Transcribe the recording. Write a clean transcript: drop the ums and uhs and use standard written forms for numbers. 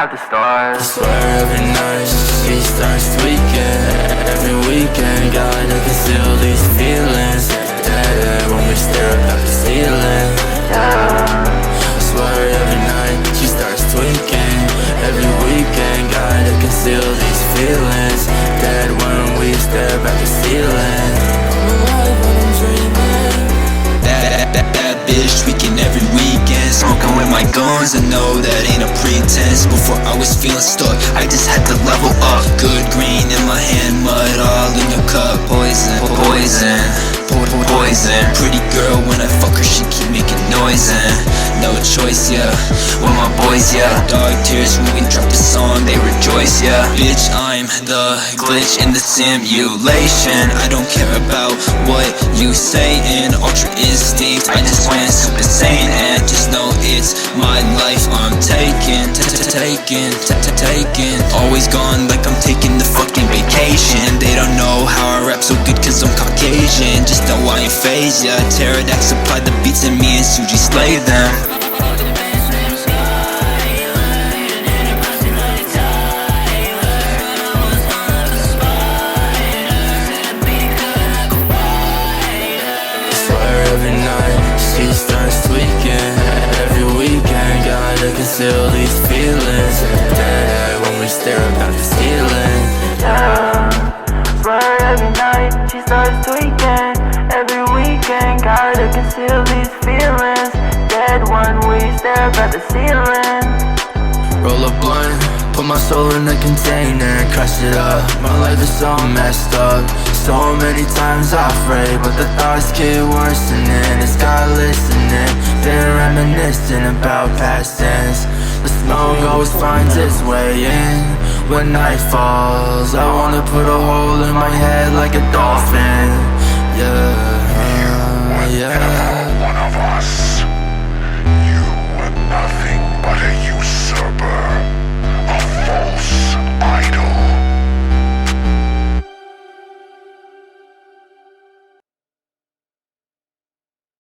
at the stars. I swear every night she starts tweaking. Every weekend, gotta conceal these feelings. Yeah, when we stare up at the ceiling. I swear every night she starts tweaking. Every weekend, gotta conceal these feelings. Dead when we stare up at the ceiling. I'm alive when I'm dreaming. That bitch tweaking every weekend. Smoking with my guns, I know that ain't a pretense. Before I was feeling stuck, I just had to level up. Good green in my hand, mud all in your cup. Poison, poison, poison. Pretty girl, when I fuck her, she keep making noise and no choice, yeah. With my boys, yeah. Dog tears when we drop the song, they rejoice, yeah. Bitch, I'm the glitch in the simulation. I don't care about what you say in Ultra Instinct. I just went super sane and just know it's my life I'm taking. Always gone like I'm taking the fucking vacation. They don't know how I rap so good cause I'm Caucasian. Just know I ain't phased, yeah. Pterodactyl supply the beats and me and Suji slay them. Every night she starts tweaking. Every weekend, gotta conceal these feelings. Yeah, when we stare up at the ceiling. Swear every night she starts tweaking. Every weekend, gotta conceal these feelings. Dead when we stare up at the ceiling. Roll a blunt, put my soul in a container, crush it up. My life is so messed up. So many times I pray, but the thoughts get worsening. It's God listening, been reminiscing about past sins. The smoke always finds its way in. When night falls, I wanna put a hole in my head like a dolphin. Yeah, yeah.